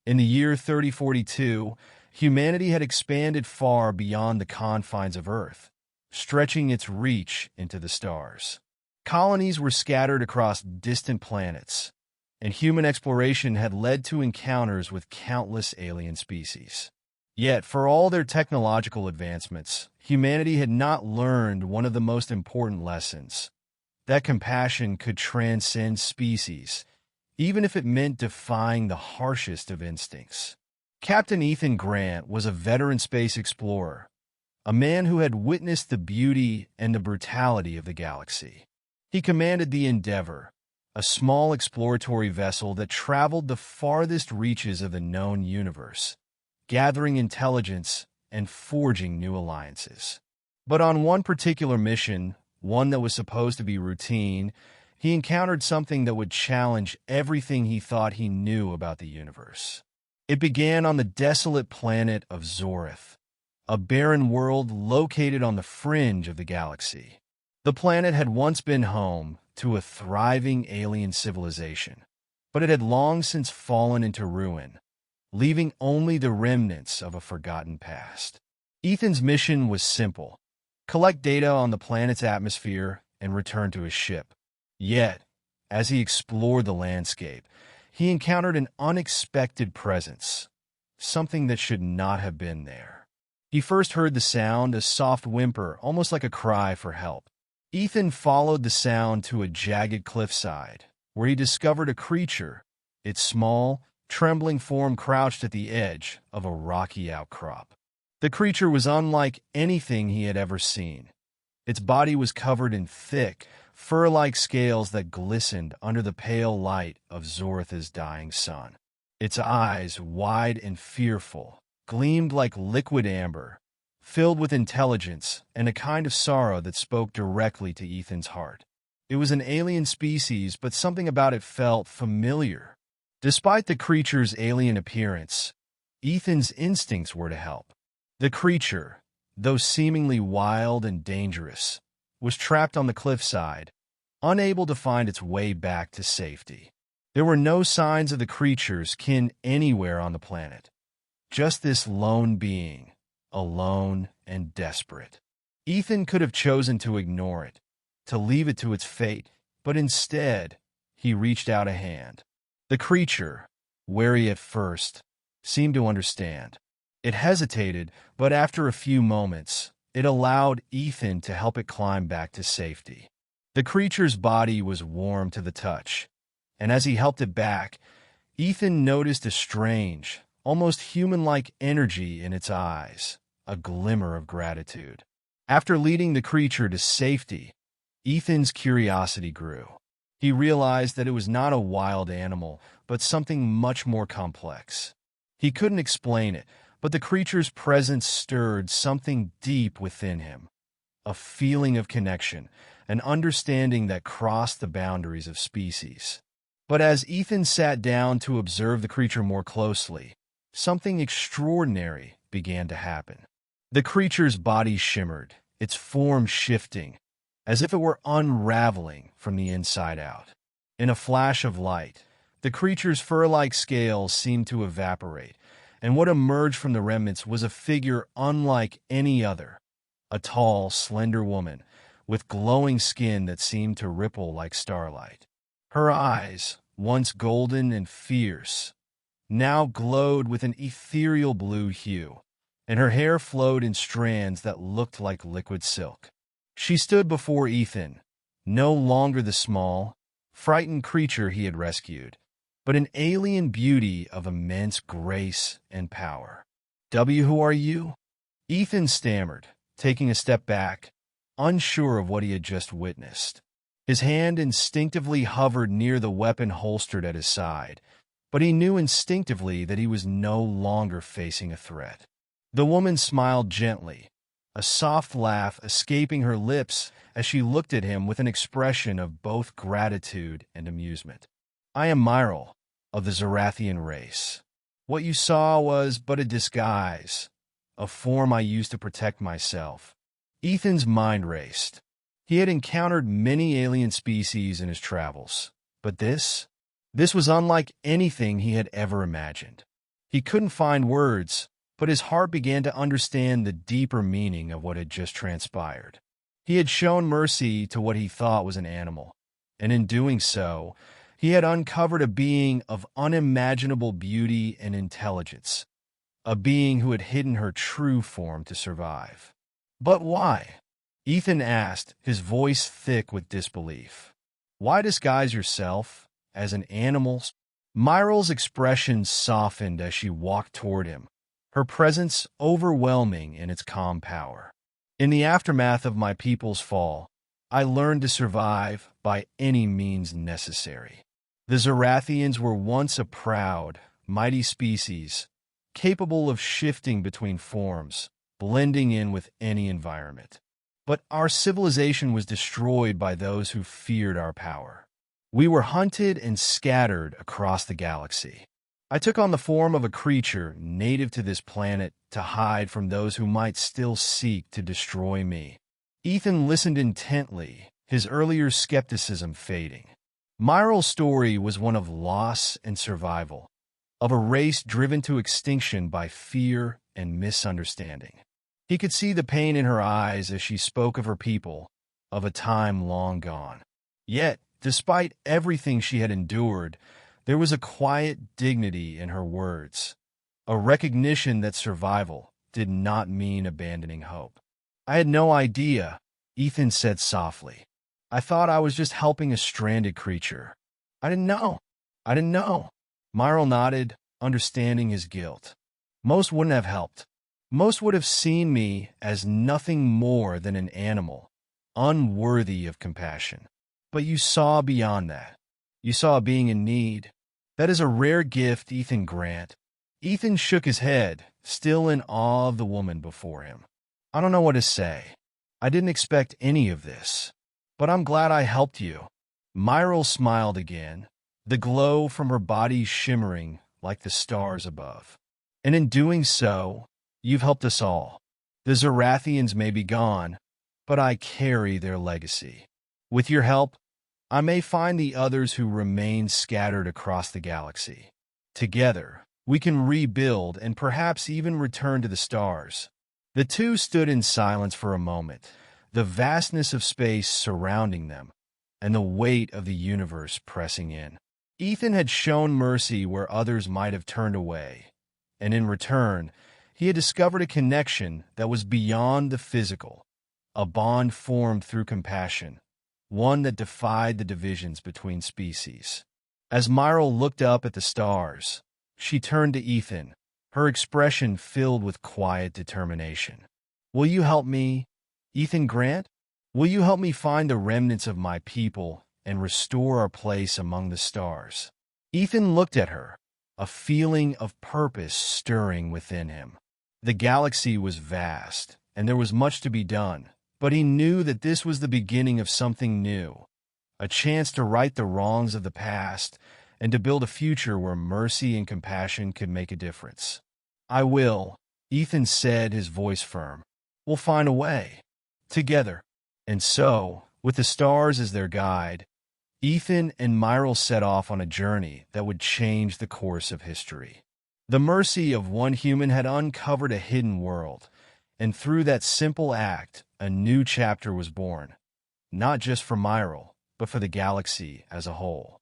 In the year 3042, humanity had expanded far beyond the confines of Earth, stretching its reach into the stars. Colonies were scattered across distant planets, and human exploration had led to encounters with countless alien species. Yet, for all their technological advancements, humanity had not learned one of the most important lessons: that compassion could transcend species, even if it meant defying the harshest of instincts. Captain Ethan Grant was a veteran space explorer, a man who had witnessed the beauty and the brutality of the galaxy. He commanded the Endeavor, a small exploratory vessel that traveled the farthest reaches of the known universe, gathering intelligence and forging new alliances. But on one particular mission, one that was supposed to be routine, he encountered something that would challenge everything he thought he knew about the universe. It began on the desolate planet of Zorth, a barren world located on the fringe of the galaxy. The planet had once been home to a thriving alien civilization, but it had long since fallen into ruin, leaving only the remnants of a forgotten past. Ethan's mission was simple: collect data on the planet's atmosphere and return to his ship. Yet, as he explored the landscape, he encountered an unexpected presence, something that should not have been there. He first heard the sound, a soft whimper, almost like a cry for help. Ethan followed the sound to a jagged cliffside, where he discovered a creature, its small, trembling form crouched at the edge of a rocky outcrop. The creature was unlike anything he had ever seen. Its body was covered in thick, fur-like scales that glistened under the pale light of Zorth's dying sun. Its eyes, wide and fearful, gleamed like liquid amber, filled with intelligence and a kind of sorrow that spoke directly to Ethan's heart. It was an alien species, but something about it felt familiar. Despite the creature's alien appearance, Ethan's instincts were to help. The creature, though seemingly wild and dangerous, was trapped on the cliffside, unable to find its way back to safety. There were no signs of the creature's kin anywhere on the planet. Just this lone being, alone and desperate. Ethan could have chosen to ignore it, to leave it to its fate, but instead, he reached out a hand. The creature, wary at first, seemed to understand. It hesitated, but after a few moments, it allowed Ethan to help it climb back to safety. The creature's body was warm to the touch, and as he helped it back, Ethan noticed a strange, almost human-like energy in its eyes, a glimmer of gratitude. After leading the creature to safety, Ethan's curiosity grew. He realized that it was not a wild animal, but something much more complex. He couldn't explain it, but the creature's presence stirred something deep within him, a feeling of connection, an understanding that crossed the boundaries of species. But as Ethan sat down to observe the creature more closely, something extraordinary began to happen. The creature's body shimmered, its form shifting, as if it were unraveling from the inside out. In a flash of light, the creature's fur-like scales seemed to evaporate, and what emerged from the remnants was a figure unlike any other, a tall, slender woman with glowing skin that seemed to ripple like starlight. Her eyes, once golden and fierce, now glowed with an ethereal blue hue, and her hair flowed in strands that looked like liquid silk. She stood before Ethan, no longer the small, frightened creature he had rescued, but an alien beauty of immense grace and power. Who are you?" Ethan stammered, taking a step back, unsure of what he had just witnessed. His hand instinctively hovered near the weapon holstered at his side, but he knew instinctively that he was no longer facing a threat. The woman smiled gently, a soft laugh escaping her lips as she looked at him with an expression of both gratitude and amusement. "I am Myril, of the Zarthan race. What you saw was but a disguise, a form I used to protect myself." Ethan's mind raced. He had encountered many alien species in his travels, but this was unlike anything he had ever imagined. He couldn't find words, but his heart began to understand the deeper meaning of what had just transpired. He had shown mercy to what he thought was an animal, and in doing so, he had uncovered a being of unimaginable beauty and intelligence, a being who had hidden her true form to survive. But why? Ethan asked, his voice thick with disbelief. Why disguise yourself as an animal? Myral's expression softened as she walked toward him, her presence overwhelming in its calm power. In the aftermath of my people's fall, I learned to survive by any means necessary. The Zarthans were once a proud, mighty species, capable of shifting between forms, blending in with any environment. But our civilization was destroyed by those who feared our power. We were hunted and scattered across the galaxy. I took on the form of a creature native to this planet to hide from those who might still seek to destroy me. Ethan listened intently, his earlier skepticism fading. Myral's story was one of loss and survival, of a race driven to extinction by fear and misunderstanding. He could see the pain in her eyes as she spoke of her people, of a time long gone. Yet, despite everything she had endured, there was a quiet dignity in her words, a recognition that survival did not mean abandoning hope. I had no idea, Ethan said softly. I thought I was just helping a stranded creature. I didn't know. Myral nodded, understanding his guilt. Most wouldn't have helped. Most would have seen me as nothing more than an animal, unworthy of compassion. But you saw beyond that. You saw a being in need. That is a rare gift, Ethan Grant. Ethan shook his head, still in awe of the woman before him. I don't know what to say. I didn't expect any of this. But I'm glad I helped you. Myral smiled again, the glow from her body shimmering like the stars above. And in doing so, you've helped us all. The Zarthans may be gone, but I carry their legacy. With your help, I may find the others who remain scattered across the galaxy. Together, we can rebuild and perhaps even return to the stars. The two stood in silence for a moment, the vastness of space surrounding them, and the weight of the universe pressing in. Ethan had shown mercy where others might have turned away, and in return, he had discovered a connection that was beyond the physical, a bond formed through compassion, one that defied the divisions between species. As Myral looked up at the stars, she turned to Ethan, her expression filled with quiet determination. Will you help me, Ethan Grant? Will you help me find the remnants of my people and restore our place among the stars? Ethan looked at her, a feeling of purpose stirring within him. The galaxy was vast, and there was much to be done, but he knew that this was the beginning of something new, a chance to right the wrongs of the past and to build a future where mercy and compassion could make a difference. I will, Ethan said, his voice firm. We'll find a way. Together. And so, with the stars as their guide, Ethan and Myral set off on a journey that would change the course of history. The mercy of one human had uncovered a hidden world, and through that simple act, a new chapter was born, not just for Myral, but for the galaxy as a whole.